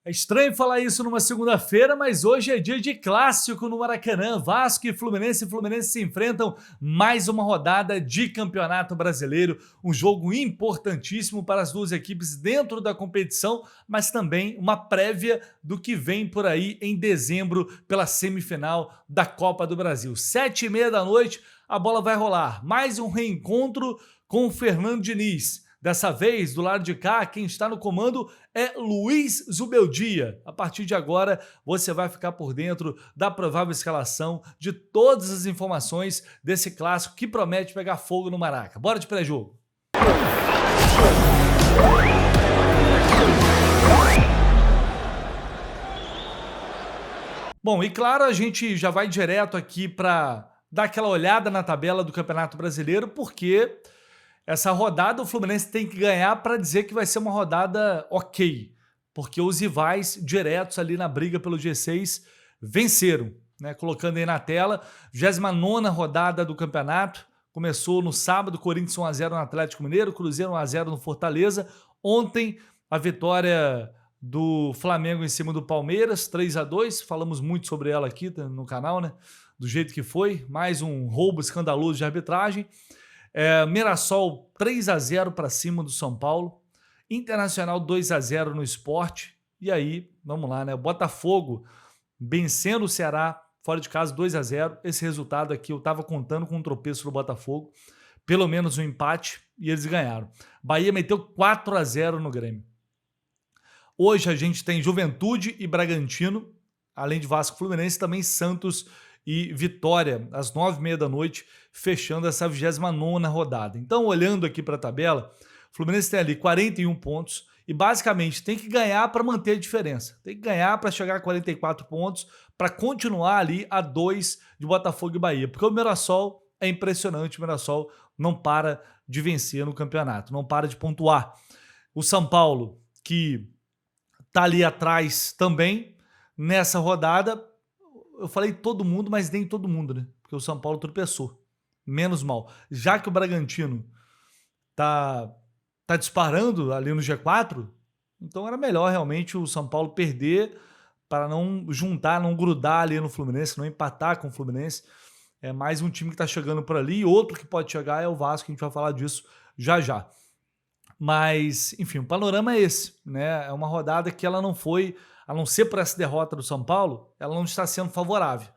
É estranho falar isso numa segunda-feira, mas hoje é dia de clássico no Maracanã. Vasco e Fluminense se enfrentam mais uma rodada de Campeonato Brasileiro. Um jogo importantíssimo para as duas equipes dentro da competição, mas também uma prévia do que vem por aí em dezembro pela semifinal da Copa do Brasil. 7h30 da noite, a bola vai rolar. Mais um reencontro com o Fernando Diniz. Dessa vez, do lado de cá, quem está no comando é Luiz Zubeldia. A partir de agora, você vai ficar por dentro da provável escalação, de todas as informações desse clássico que promete pegar fogo no Maraca. Bora de pré-jogo. Bom, e claro, a gente já vai direto aqui para dar aquela olhada na tabela do Campeonato Brasileiro, porque essa rodada o Fluminense tem que ganhar para dizer que vai ser uma rodada ok, porque os rivais diretos ali na briga pelo G6 venceram, né? Colocando aí na tela, 29ª rodada do campeonato, começou no sábado, Corinthians 1-0 no Atlético Mineiro, Cruzeiro 1-0 no Fortaleza, ontem a vitória do Flamengo em cima do Palmeiras, 3-2, falamos muito sobre ela aqui no canal, né? Do jeito que foi, mais um roubo escandaloso de arbitragem. Mirassol 3-0 para cima do São Paulo, Internacional 2-0 no Sport, e aí, vamos lá, né? O Botafogo vencendo o Ceará, fora de casa 2-0, esse resultado aqui eu estava contando com um tropeço do Botafogo, pelo menos um empate, e eles ganharam. Bahia meteu 4-0 no Grêmio. Hoje a gente tem Juventude e Bragantino, além de Vasco e Fluminense, também Santos e Vitória, às 9h30 da noite, fechando essa 29ª rodada. Então, olhando aqui para a tabela, o Fluminense tem ali 41 pontos e, basicamente, tem que ganhar para manter a diferença. Tem que ganhar para chegar a 44 pontos, para continuar ali a 2 de Botafogo e Bahia. Porque o Mirassol é impressionante, o Mirassol não para de vencer no campeonato, não para de pontuar. O São Paulo, que está ali atrás também, nessa rodada, eu falei todo mundo, mas nem todo mundo, né? Porque o São Paulo tropeçou. Menos mal. Já que o Bragantino tá disparando ali no G4, então era melhor realmente o São Paulo perder para não juntar, não grudar ali no Fluminense, não empatar com o Fluminense. É mais um time que está chegando por ali. Outro que pode chegar é o Vasco, a gente vai falar disso já já. Mas, enfim, o panorama é esse, né? É uma rodada que ela não foi, a não ser por essa derrota do São Paulo, ela não está sendo favorável.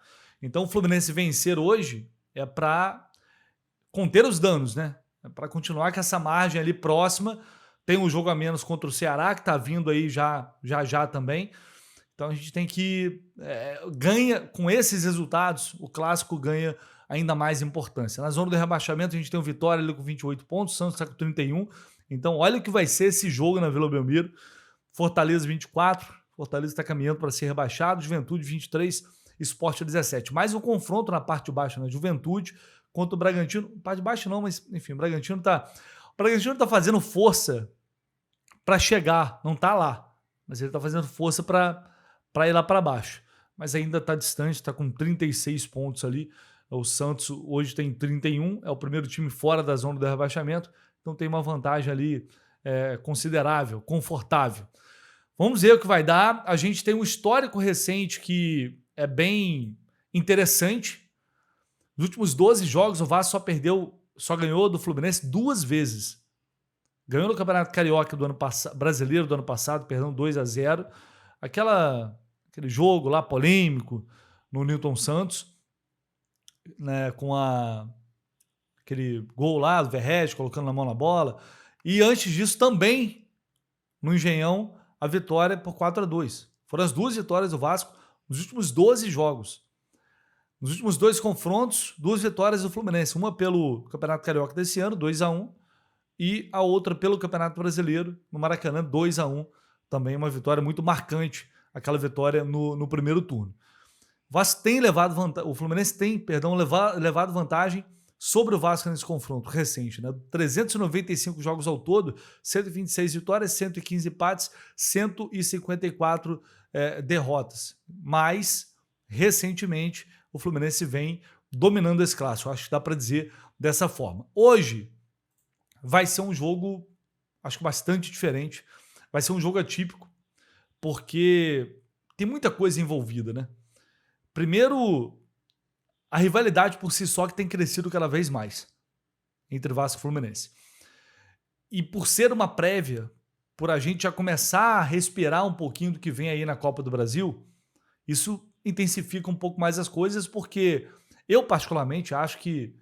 Então o Fluminense vencer hoje é para conter os danos, né? É para continuar com essa margem ali próxima. Tem um jogo a menos contra o Ceará, que está vindo aí já também. Então a gente tem que... ganha, com esses resultados, o clássico ganha ainda mais importância. Na zona do rebaixamento a gente tem o Vitória ali com 28 pontos, o Santos está com 31. Então olha o que vai ser esse jogo na Vila Belmiro. Fortaleza 24, Fortaleza está caminhando para ser rebaixado, Juventude 23, Sport 17. Mais um confronto na parte de baixo, né? Juventude contra o Bragantino. Parte de baixo não, mas enfim, o Bragantino tá fazendo força para chegar, não tá lá, mas ele tá fazendo força para ir lá para baixo. Mas ainda tá distante, tá com 36 pontos ali. O Santos hoje tem 31, é o primeiro time fora da zona do rebaixamento, então tem uma vantagem ali considerável, confortável. Vamos ver o que vai dar. A gente tem um histórico recente que é bem interessante. Nos últimos 12 jogos, o Vasco só ganhou do Fluminense 2 vezes. Ganhou no Campeonato Carioca brasileiro do ano passado, 2-0. Aquele jogo lá polêmico no Newton Santos, né, com aquele gol lá do Verratti colocando na mão na bola. E antes disso também, no Engenhão, a vitória por 4-2. Foram as 2 vitórias do Vasco nos últimos 12 jogos. Nos últimos 2 confrontos, 2 vitórias do Fluminense. Uma pelo Campeonato Carioca desse ano, 2-1. E a outra pelo Campeonato Brasileiro, no Maracanã, 2-1. Também uma vitória muito marcante, aquela vitória no primeiro turno. O Fluminense tem levado vantagem sobre o Vasco nesse confronto recente, né? 395 jogos ao todo, 126 vitórias, 115 empates, 154 derrotas. Mas, recentemente, o Fluminense vem dominando esse clássico. Acho que dá para dizer dessa forma. Hoje vai ser um jogo, acho que bastante diferente. Vai ser um jogo atípico, porque tem muita coisa envolvida, né? Primeiro, a rivalidade por si só que tem crescido cada vez mais entre Vasco e Fluminense. E por ser uma prévia, por a gente já começar a respirar um pouquinho do que vem aí na Copa do Brasil, isso intensifica um pouco mais as coisas, porque eu particularmente acho que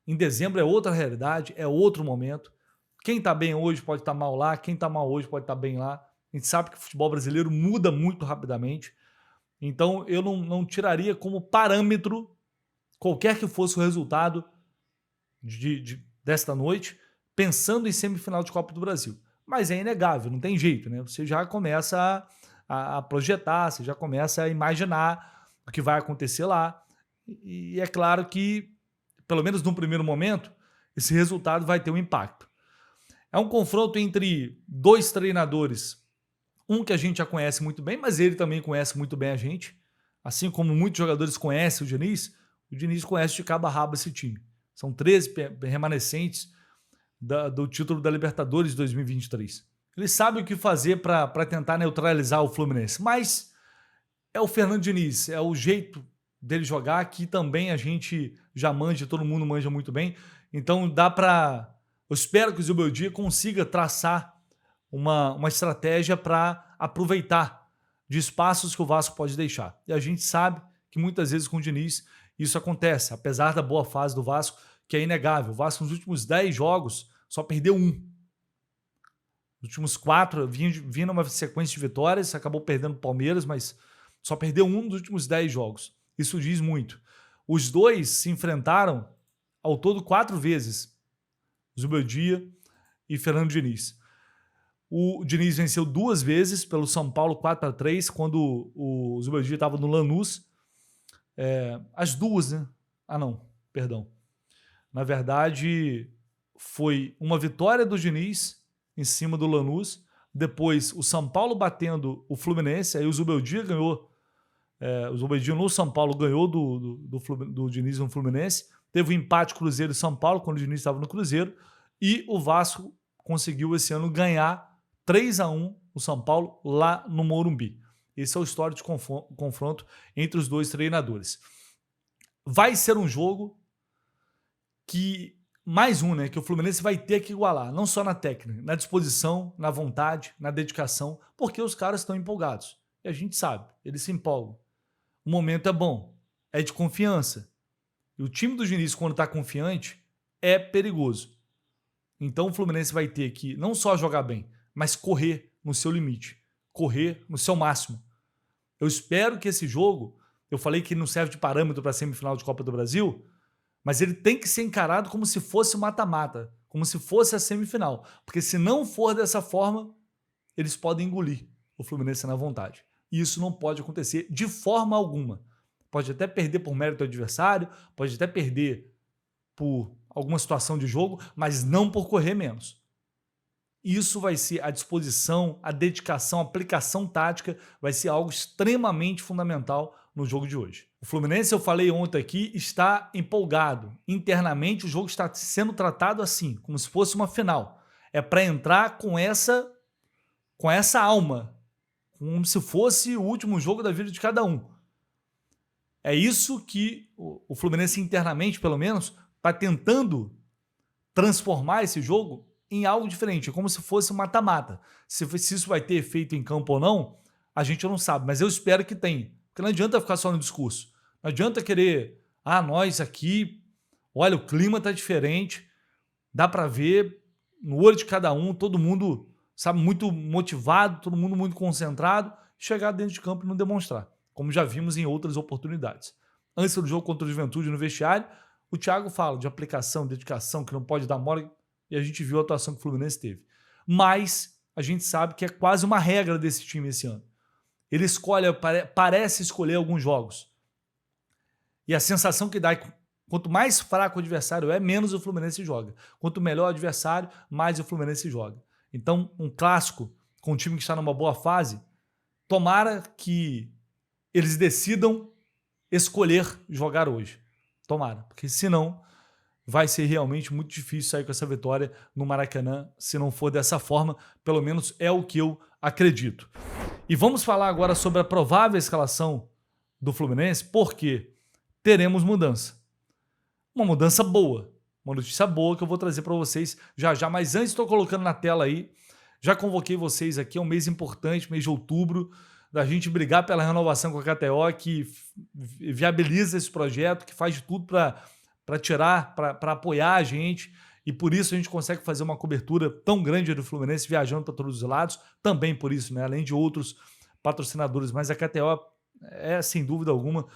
em dezembro é outra realidade, é outro momento. Quem tá bem hoje pode estar mal lá, quem tá mal hoje pode estar bem lá. A gente sabe que o futebol brasileiro muda muito rapidamente. Então eu não tiraria como parâmetro qualquer que fosse o resultado desta noite, pensando em semifinal de Copa do Brasil. Mas é inegável, não tem jeito, né? Você já começa a projetar, você já começa a imaginar o que vai acontecer lá. E é claro que, pelo menos num primeiro momento, esse resultado vai ter um impacto. É um confronto entre dois treinadores, um que a gente já conhece muito bem, mas ele também conhece muito bem a gente. Assim como muitos jogadores conhecem o Diniz conhece de cabo a rabo esse time. São 13 remanescentes do título da Libertadores de 2023. Ele sabe o que fazer para tentar neutralizar o Fluminense, mas é o Fernando Diniz, é o jeito dele jogar, que também a gente já manja, todo mundo manja muito bem. Então eu espero que o Zubeldia consiga traçar uma estratégia para aproveitar de espaços que o Vasco pode deixar. E a gente sabe que muitas vezes com o Diniz isso acontece, apesar da boa fase do Vasco, que é inegável. O Vasco nos últimos 10 jogos só perdeu um. Nos últimos 4 vinha numa sequência de vitórias, acabou perdendo o Palmeiras, mas só perdeu um nos últimos 10 jogos. Isso diz muito. Os dois se enfrentaram ao todo 4 vezes, Zubeldia e Fernando Diniz. O Diniz venceu 2 vezes pelo São Paulo 4-3, quando o Zubeldia estava no Lanús. As duas, né? Perdão. Na verdade, foi uma vitória do Diniz em cima do Lanús, depois o São Paulo batendo o Fluminense, aí o Zubeldia ganhou, o Zubeldia no São Paulo ganhou do Diniz no Fluminense, teve um empate Cruzeiro e São Paulo, quando o Diniz estava no Cruzeiro, e o Vasco conseguiu esse ano ganhar 3-1 o São Paulo lá no Morumbi. Esse é o histórico de confronto entre os dois treinadores. Vai ser um jogo que, mais um, né, que o Fluminense vai ter que igualar, não só na técnica, na disposição, na vontade, na dedicação, porque os caras estão empolgados. E a gente sabe, eles se empolgam. O momento é bom, é de confiança. E o time do Diniz, quando está confiante, é perigoso. Então o Fluminense vai ter que não só jogar bem, mas correr no seu limite, correr no seu máximo. Eu espero que esse jogo, eu falei que não serve de parâmetro para a semifinal de Copa do Brasil, mas ele tem que ser encarado como se fosse mata-mata, como se fosse a semifinal. Porque se não for dessa forma, eles podem engolir o Fluminense na vontade. E isso não pode acontecer de forma alguma. Pode até perder por mérito do adversário, pode até perder por alguma situação de jogo, mas não por correr menos. Isso vai ser a disposição, a dedicação, a aplicação tática, vai ser algo extremamente fundamental no jogo de hoje. O Fluminense, eu falei ontem aqui, está empolgado. Internamente, o jogo está sendo tratado assim, como se fosse uma final. É para entrar com essa alma, como se fosse o último jogo da vida de cada um. É isso que o Fluminense internamente, pelo menos, está tentando transformar esse jogo em algo diferente, é como se fosse um mata-mata. Se isso vai ter efeito em campo ou não, a gente não sabe, mas eu espero que tenha. Porque não adianta ficar só no discurso. Não adianta querer, nós aqui, olha, o clima tá diferente, dá para ver no olho de cada um, todo mundo, sabe, muito motivado, todo mundo muito concentrado, chegar dentro de campo e não demonstrar, como já vimos em outras oportunidades. Antes do jogo contra o Juventude no vestiário, o Thiago fala de aplicação, dedicação, que não pode dar mole, e a gente viu a atuação que o Fluminense teve. Mas a gente sabe que é quase uma regra desse time esse ano. Ele parece escolher alguns jogos. E a sensação que dá é que quanto mais fraco o adversário é, menos o Fluminense joga. Quanto melhor o adversário, mais o Fluminense joga. Então, um clássico com um time que está numa boa fase, tomara que eles decidam escolher jogar hoje. Tomara, porque senão vai ser realmente muito difícil sair com essa vitória no Maracanã, se não for dessa forma, pelo menos é o que eu acredito. E vamos falar agora sobre a provável escalação do Fluminense, porque teremos mudança. Uma mudança boa, uma notícia boa que eu vou trazer para vocês já já, mas antes estou colocando na tela aí, já convoquei vocês aqui, é um mês importante, mês de outubro, da gente brigar pela renovação com a KTO, que viabiliza esse projeto, que faz de tudo para tirar, para apoiar a gente, e por isso a gente consegue fazer uma cobertura tão grande do Fluminense, viajando para todos os lados, também por isso, né? Além de outros patrocinadores, mas a KTO sem dúvida alguma,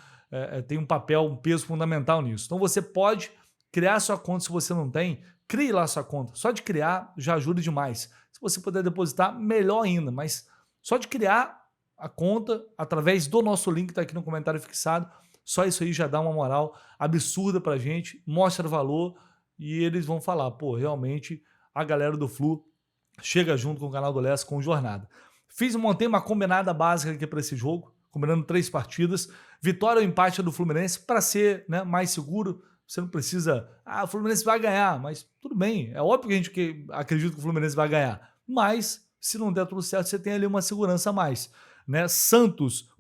tem um papel, um peso fundamental nisso. Então você pode criar sua conta se você não tem, crie lá sua conta. Só de criar já ajuda demais. Se você puder depositar, melhor ainda, mas só de criar a conta através do nosso link que está aqui no comentário fixado, só isso aí já dá uma moral absurda pra gente, mostra valor e eles vão falar, pô, realmente a galera do Flu chega junto com o canal do Leste com jornada. Montei uma combinada básica aqui para esse jogo, combinando 3 partidas, vitória ou empate do Fluminense para ser, né, mais seguro. Você não precisa, o Fluminense vai ganhar, mas tudo bem, é óbvio que a gente acredita que o Fluminense vai ganhar, mas se não der tudo certo, você tem ali uma segurança a mais. Né? O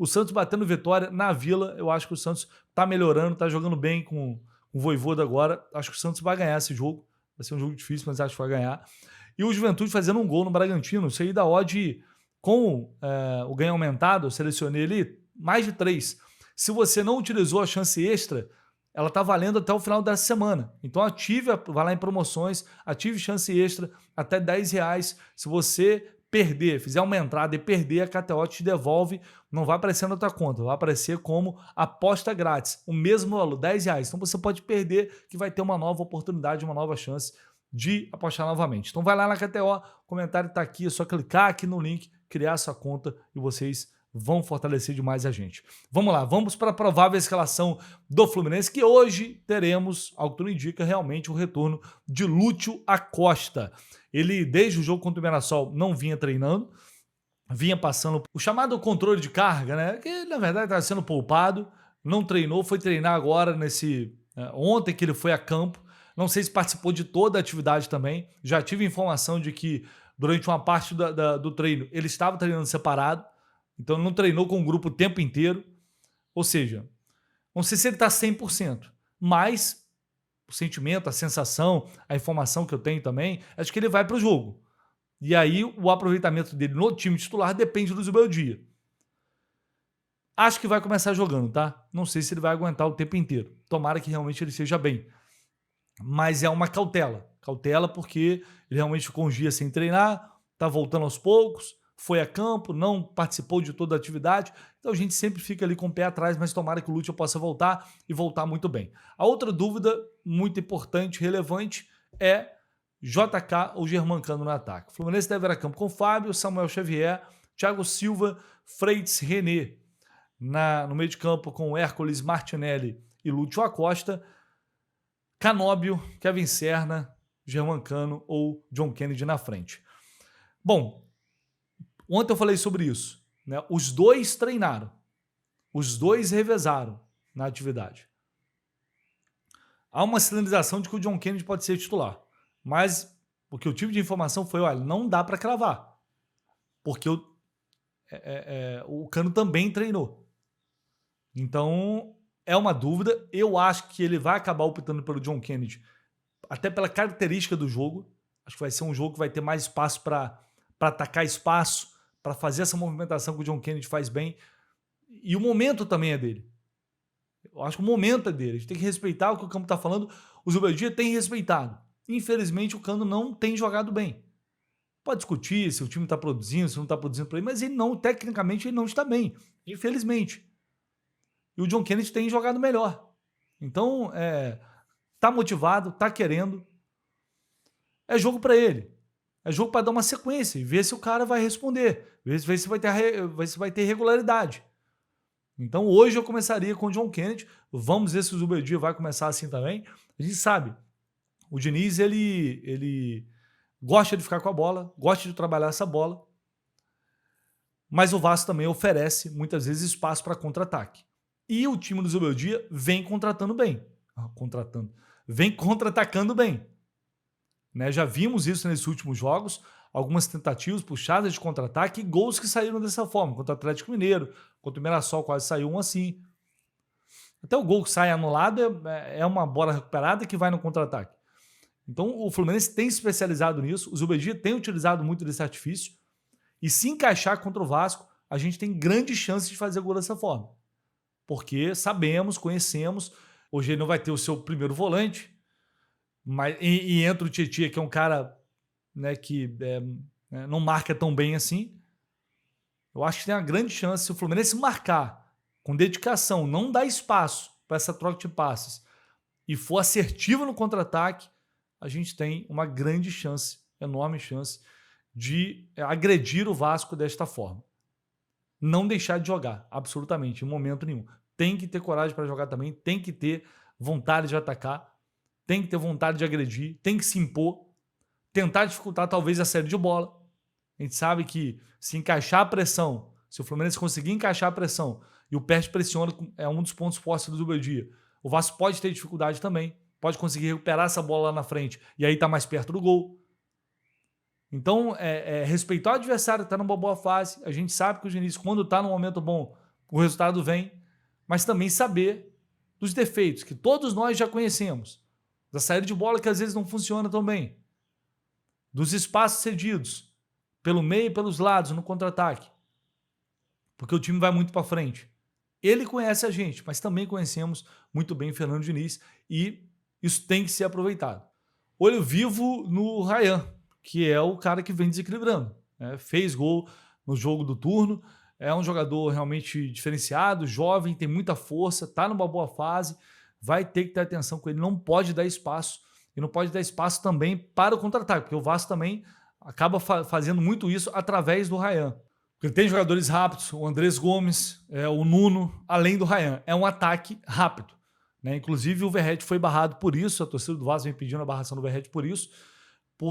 Santos batendo vitória na Vila, eu acho que o Santos tá melhorando, tá jogando bem com o Vojvoda agora, acho que o Santos vai ganhar esse jogo, vai ser um jogo difícil, mas acho que vai ganhar. E o Juventude fazendo um gol no Bragantino, isso aí da odd com o ganho aumentado, eu selecionei ali mais de 3. Se você não utilizou a chance extra, ela está valendo até o final dessa semana. Então ative, vai lá em promoções, ative chance extra até R$10. Se você perder, fizer uma entrada e perder, a KTO te devolve, não vai aparecer na tua conta, vai aparecer como aposta grátis, o mesmo valor, R$10. Então você pode perder, que vai ter uma nova oportunidade, uma nova chance de apostar novamente. Então vai lá na KTO, o comentário está aqui, é só clicar aqui no link, criar sua conta e vocês vão fortalecer demais a gente. Vamos lá, vamos para a provável escalação do Fluminense, que hoje teremos, ao que tudo indica, realmente o retorno de Lúcio Acosta. Ele, desde o jogo contra o Mirassol, não vinha treinando, vinha passando o chamado controle de carga, né? Que na verdade estava sendo poupado, não treinou, foi treinar agora ontem que ele foi a campo. Não sei se participou de toda a atividade também. Já tive informação de que durante uma parte do treino ele estava treinando separado, então não treinou com o grupo o tempo inteiro. Ou seja, não sei se ele está 100%, mas o sentimento, a sensação, a informação que eu tenho também, acho que ele vai para o jogo. E aí o aproveitamento dele no time titular depende do Zubeldia. Acho que vai começar jogando, tá? Não sei se ele vai aguentar o tempo inteiro. Tomara que realmente ele esteja bem. Mas é uma cautela. Cautela porque ele realmente ficou uns dias sem treinar, tá voltando aos poucos, foi a campo, não participou de toda a atividade. Então a gente sempre fica ali com o pé atrás, mas tomara que o Lúcio possa voltar e voltar muito bem. A outra dúvida muito importante, relevante, é JK ou Germancano no ataque. O Fluminense deve ir a campo com Fábio, Samuel Xavier, Thiago Silva, Freitas, René. No meio de campo com Hércules, Martinelli e Lúcio Acosta. Canóbio, Kevin Serna, Germancano ou John Kennedy na frente. Bom, ontem eu falei sobre isso. Né? Os dois treinaram. Os dois revezaram na atividade. Há uma sinalização de que o John Kennedy pode ser titular. Mas o que eu tive de informação foi, olha, não dá para cravar. Porque o Cano também treinou. Então, é uma dúvida. Eu acho que ele vai acabar optando pelo John Kennedy, até pela característica do jogo. Acho que vai ser um jogo que vai ter mais espaço para atacar espaço, para fazer essa movimentação que o John Kennedy faz bem. E o momento também é dele. Eu acho que o momento é dele. A gente tem que respeitar o que o Campo está falando. O Zubeldia tem respeitado. Infelizmente, o Cano não tem jogado bem. Pode discutir se o time está produzindo, se não está produzindo para ele, mas ele não, tecnicamente, ele não está bem. Infelizmente. E o John Kennedy tem jogado melhor. Então, tá motivado, tá querendo. É jogo para ele. É jogo para dar uma sequência e ver se o cara vai responder. Ver se vai ter regularidade. Então, hoje eu começaria com o John Kennedy. Vamos ver se o Zubeldia vai começar assim também. A gente sabe. O Diniz, ele gosta de ficar com a bola, gosta de trabalhar essa bola. Mas o Vasco também oferece, muitas vezes, espaço para contra-ataque. E o time do Zubeldia vem contratando bem. Vem contra-atacando bem. Né? Já vimos isso nesses últimos jogos. algumas tentativas puxadas de contra-ataque e gols que saíram dessa forma, contra o Atlético Mineiro, contra o Mirassol quase saiu um assim. Até o gol que sai anulado é uma bola recuperada que vai no contra-ataque. Então o Fluminense tem se especializado nisso, o Zubeldia tem utilizado muito desse artifício, e se encaixar contra o Vasco, a gente tem grandes chances de fazer gol dessa forma. Porque sabemos, conhecemos, hoje ele não vai ter o seu primeiro volante, mas, e entra o Tietchan, que é um cara, né, que não marca tão bem assim. Eu acho que tem uma grande chance, se o Fluminense marcar com dedicação, não dar espaço para essa troca de passes e for assertivo no contra-ataque, a gente tem uma grande chance, enorme chance, de agredir o Vasco desta forma. Não deixar de jogar, absolutamente, em momento nenhum. Tem que ter coragem para jogar também, tem que ter vontade de atacar, tem que ter vontade de agredir, tem que se impor, tentar dificultar talvez a saída de bola. A gente sabe que se encaixar a pressão, se o Fluminense conseguir encaixar a pressão e o Pérez pressiona, é um dos pontos fortes do Zubeldia, o Vasco pode ter dificuldade também, pode conseguir recuperar essa bola lá na frente e aí tá mais perto do gol. Então, respeitar o adversário que está numa boa fase. A gente sabe que o Diniz, quando está num momento bom, o resultado vem, mas também saber dos defeitos que todos nós já conhecemos, da saída de bola que às vezes não funciona tão bem, dos espaços cedidos, pelo meio e pelos lados, no contra-ataque, porque o time vai muito para frente. Ele conhece a gente, mas também conhecemos muito bem o Fernando Diniz e isso tem que ser aproveitado. Olho vivo no Ryan, que é o cara que vem desequilibrando. Fez gol no jogo do turno, é um jogador realmente diferenciado, jovem, tem muita força, está numa boa fase, vai ter que ter atenção com ele, não pode dar espaço, e não pode dar espaço também para o contra-ataque, porque o Vasco também acaba fazendo muito isso através do Ryan. Porque tem jogadores rápidos, o Andrés Gomes, o Nuno, além do Ryan. É um ataque rápido. Inclusive o Verratti foi barrado por isso, a torcida do Vasco vem pedindo a barração do Verratti por isso,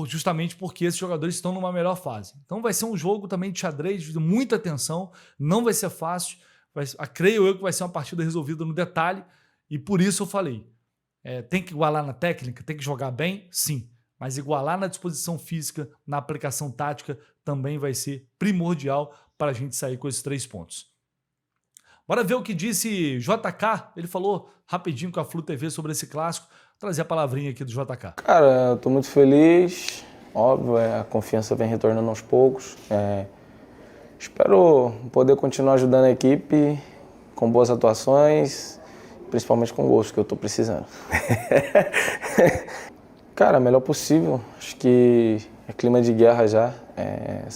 justamente porque esses jogadores estão numa melhor fase. Então vai ser um jogo também de xadrez, de muita atenção, não vai ser fácil, creio eu que vai ser uma partida resolvida no detalhe, e por isso eu falei, tem que igualar na técnica, tem que jogar bem, sim, mas igualar na disposição física, na aplicação tática, também vai ser primordial para a gente sair com esses 3 pontos. Bora ver o que disse JK, ele falou rapidinho com a Flu TV sobre esse clássico. Vou trazer a palavrinha aqui do JK. Cara, eu tô muito feliz, óbvio, a confiança vem retornando aos poucos. Espero poder continuar ajudando a equipe com boas atuações, principalmente com gols, que eu tô precisando. Cara, melhor possível, acho que é clima de guerra já,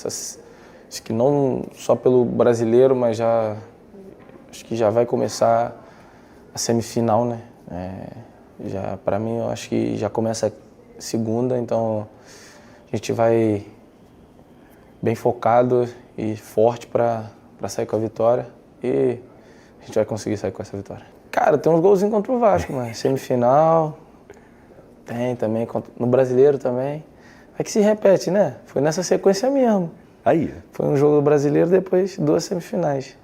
acho que não só pelo brasileiro, mas acho que já vai começar a semifinal, né? Já, para mim, eu acho que já começa a segunda, então a gente vai bem focado e forte para sair com a vitória e a gente vai conseguir sair com essa vitória. Cara, tem uns golzinhos contra o Vasco, mas semifinal, tem também, no brasileiro também. É que se repete, né? Foi nessa sequência mesmo. Aí. Foi um jogo brasileiro, depois 2 semifinais.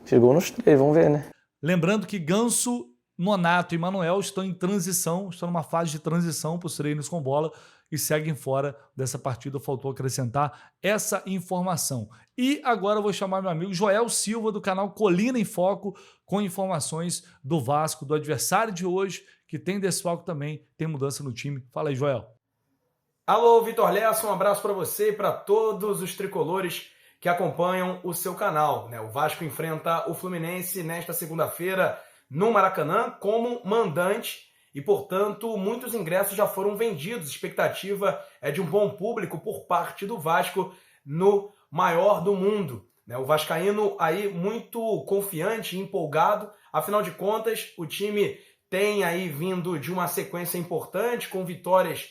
Chegou nos 3, vamos ver, né? Lembrando que Ganso, Nonato e Manuel estão em transição, estão numa fase de transição para os treinos com bola e seguem fora dessa partida. Faltou acrescentar essa informação. E agora eu vou chamar meu amigo Joel Silva, do canal Colina em Foco, com informações do Vasco, do adversário de hoje, que tem desfalque também, tem mudança no time. Fala aí, Joel. Alô, Vitor Lessa, um abraço para você e para todos os tricolores que acompanham o seu canal. O Vasco enfrenta o Fluminense nesta segunda-feira no Maracanã como mandante e, portanto, muitos ingressos já foram vendidos. A expectativa é de um bom público por parte do Vasco no maior do mundo. O vascaíno aí muito confiante e empolgado. Afinal de contas, o time tem aí vindo de uma sequência importante, com vitórias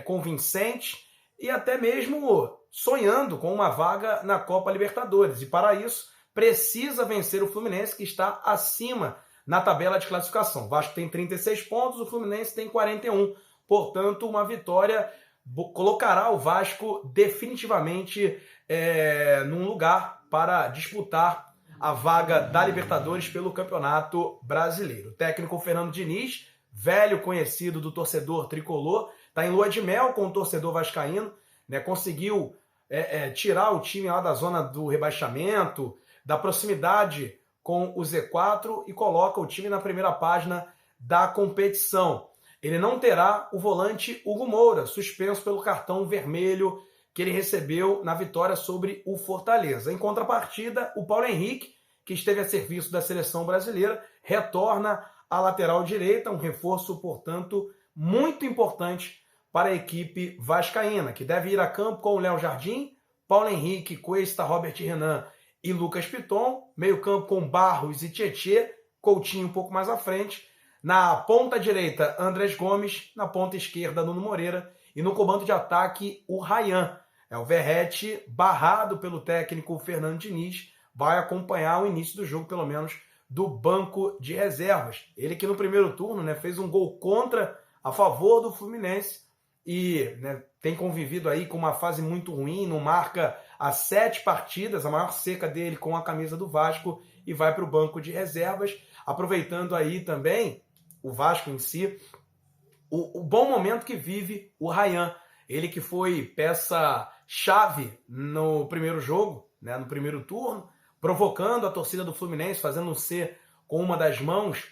convincentes e até mesmo sonhando com uma vaga na Copa Libertadores. E para isso, precisa vencer o Fluminense, que está acima na tabela de classificação. O Vasco tem 36 pontos, o Fluminense tem 41. Portanto, uma vitória colocará o Vasco definitivamente num lugar para disputar a vaga da Libertadores pelo Campeonato Brasileiro. O técnico Fernando Diniz, velho conhecido do torcedor tricolor, está em lua de mel com o torcedor vascaíno, né? Conseguiu tirar o time lá da zona do rebaixamento, da proximidade com o Z4 e coloca o time na primeira página da competição. Ele não terá o volante Hugo Moura, suspenso pelo cartão vermelho que ele recebeu na vitória sobre o Fortaleza. Em contrapartida, o Paulo Henrique, que esteve a serviço da seleção brasileira, retorna à lateral direita, um reforço, portanto, muito importante para a equipe vascaína, que deve ir a campo com o Léo Jardim, Paulo Henrique, Cuesta, Robert Renan e Lucas Piton, meio campo com Barros e Tietê, Coutinho um pouco mais à frente, na ponta direita, Andrés Gomes, na ponta esquerda, Nuno Moreira, e no comando de ataque, o Ryan. O Verratti, barrado pelo técnico Fernando Diniz, vai acompanhar o início do jogo, pelo menos, do banco de reservas. Ele que no primeiro turno, né, fez um gol contra a favor do Fluminense e, né, tem convivido aí com uma fase muito ruim, não marca as 7 partidas, a maior seca dele com a camisa do Vasco, e vai para o banco de reservas, aproveitando aí também o Vasco em si, o bom momento que vive o Ryan. Ele que foi peça-chave no primeiro jogo, né, no primeiro turno, provocando a torcida do Fluminense, fazendo um C com uma das mãos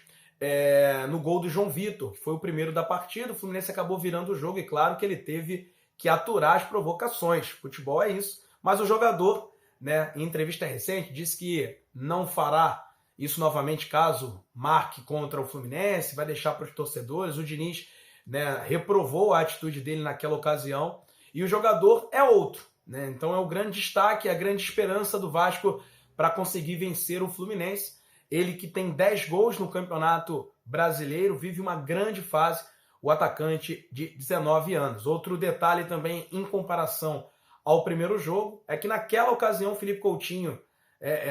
no gol do João Vitor, que foi o primeiro da partida. O Fluminense acabou virando o jogo e claro que ele teve que aturar as provocações. Futebol é isso. Mas o jogador, né, em entrevista recente, disse que não fará isso novamente caso marque contra o Fluminense, vai deixar para os torcedores. O Diniz, né, reprovou a atitude dele naquela ocasião e o jogador é outro, né? Então é o grande destaque, a grande esperança do Vasco para conseguir vencer o Fluminense. Ele que tem 10 gols no Campeonato Brasileiro, vive uma grande fase, o atacante de 19 anos. Outro detalhe também em comparação ao primeiro jogo é que naquela ocasião o Felipe Coutinho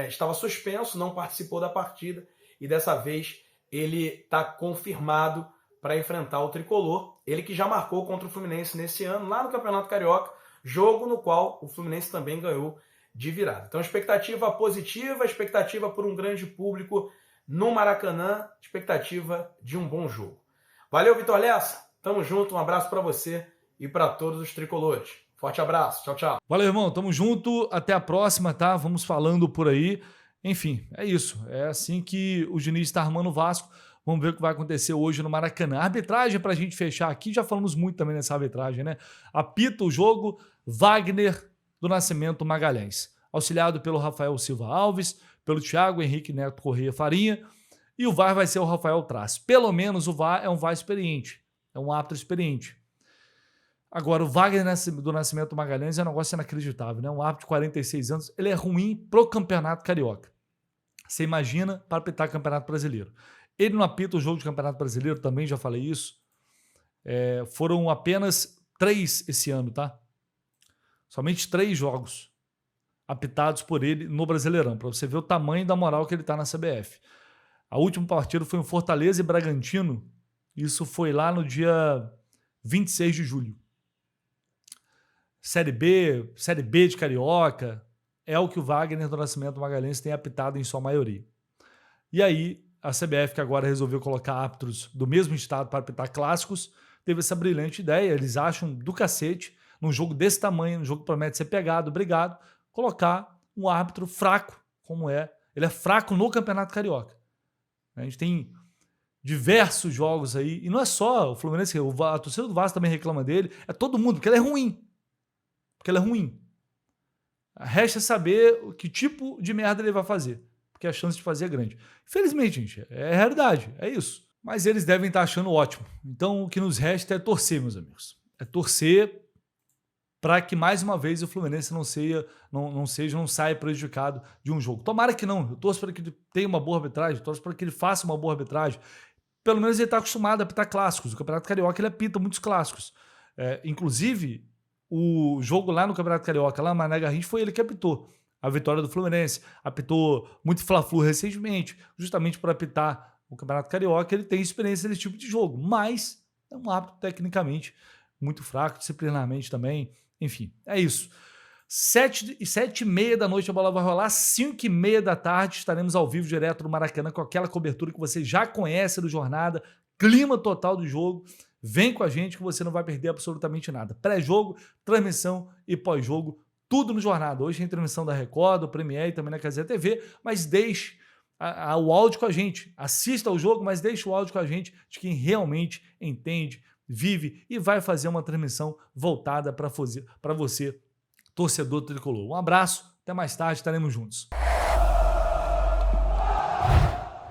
estava suspenso, não participou da partida e dessa vez ele está confirmado para enfrentar o Tricolor. Ele que já marcou contra o Fluminense nesse ano, lá no Campeonato Carioca, jogo no qual o Fluminense também ganhou de virada. Então, expectativa positiva, expectativa por um grande público no Maracanã, expectativa de um bom jogo. Valeu, Vitor Lessa. Tamo junto, um abraço para você e para todos os tricolores. Forte abraço, tchau, tchau. Valeu, irmão, tamo junto, até a próxima, tá? Vamos falando por aí. Enfim, é isso. É assim que o Diniz está armando o Vasco. Vamos ver o que vai acontecer hoje no Maracanã. A arbitragem, para a gente fechar aqui, já falamos muito também nessa arbitragem, né? Apita o jogo Wagner do Nascimento Magalhães, auxiliado pelo Rafael Silva Alves, pelo Thiago Henrique Neto Corrêa Farinha, e o VAR vai ser o Rafael Traz. Pelo menos o VAR é um VAR experiente, é um árbitro experiente. Agora, o Wagner do Nascimento Magalhães é um negócio inacreditável, né? Um árbitro de 46 anos, ele é ruim pro Campeonato Carioca. Você imagina para apitar Campeonato Brasileiro. Ele não apita o jogo de Campeonato Brasileiro, também já falei isso. Foram apenas 3 esse ano, tá? Somente 3 jogos apitados por ele no Brasileirão, para você ver o tamanho da moral que ele está na CBF. A última partida foi um Fortaleza e Bragantino, isso foi lá no dia 26 de julho. Série B de Carioca, é o que o Wagner do Nascimento Magalhães tem apitado em sua maioria. E aí, a CBF, que agora resolveu colocar árbitros do mesmo estado para apitar clássicos, teve essa brilhante ideia, eles acham do cacete, num jogo desse tamanho, num jogo que promete ser pegado, brigado, colocar um árbitro fraco, como ele é fraco no Campeonato Carioca. A gente tem diversos jogos aí, e não é só o Fluminense, a torcida do Vasco também reclama dele, é todo mundo, porque ele é ruim. Porque ele é ruim. Resta saber que tipo de merda ele vai fazer, porque a chance de fazer é grande. Infelizmente, gente, é realidade, é isso. Mas eles devem estar achando ótimo. Então, o que nos resta é torcer, meus amigos. É torcer para que, mais uma vez, o Fluminense não saia prejudicado de um jogo. Tomara que não. Eu torço para que ele tenha uma boa arbitragem, eu torço para que ele faça uma boa arbitragem. Pelo menos ele está acostumado a apitar clássicos. O Campeonato Carioca, ele apita muitos clássicos. Inclusive, o jogo lá no Campeonato Carioca, lá no Mané Garrincha, foi ele que apitou a vitória do Fluminense. Apitou muito Fla-Flu recentemente, justamente para apitar o Campeonato Carioca. Ele tem experiência nesse tipo de jogo, mas é um árbitro tecnicamente muito fraco, disciplinarmente também. Enfim, é isso. 7h30 da noite a bola vai rolar, 5h30 da tarde estaremos ao vivo direto no Maracanã com aquela cobertura que você já conhece do Jornada, clima total do jogo. Vem com a gente que você não vai perder absolutamente nada. Pré-jogo, transmissão e pós-jogo, tudo no Jornada. Hoje tem transmissão da Record, do Premier e também na Cazé TV, mas deixe o áudio com a gente. Assista ao jogo, mas deixe o áudio com a gente de quem realmente entende, vive e vai fazer uma transmissão voltada para você, torcedor tricolor. Um abraço, até mais tarde, estaremos juntos.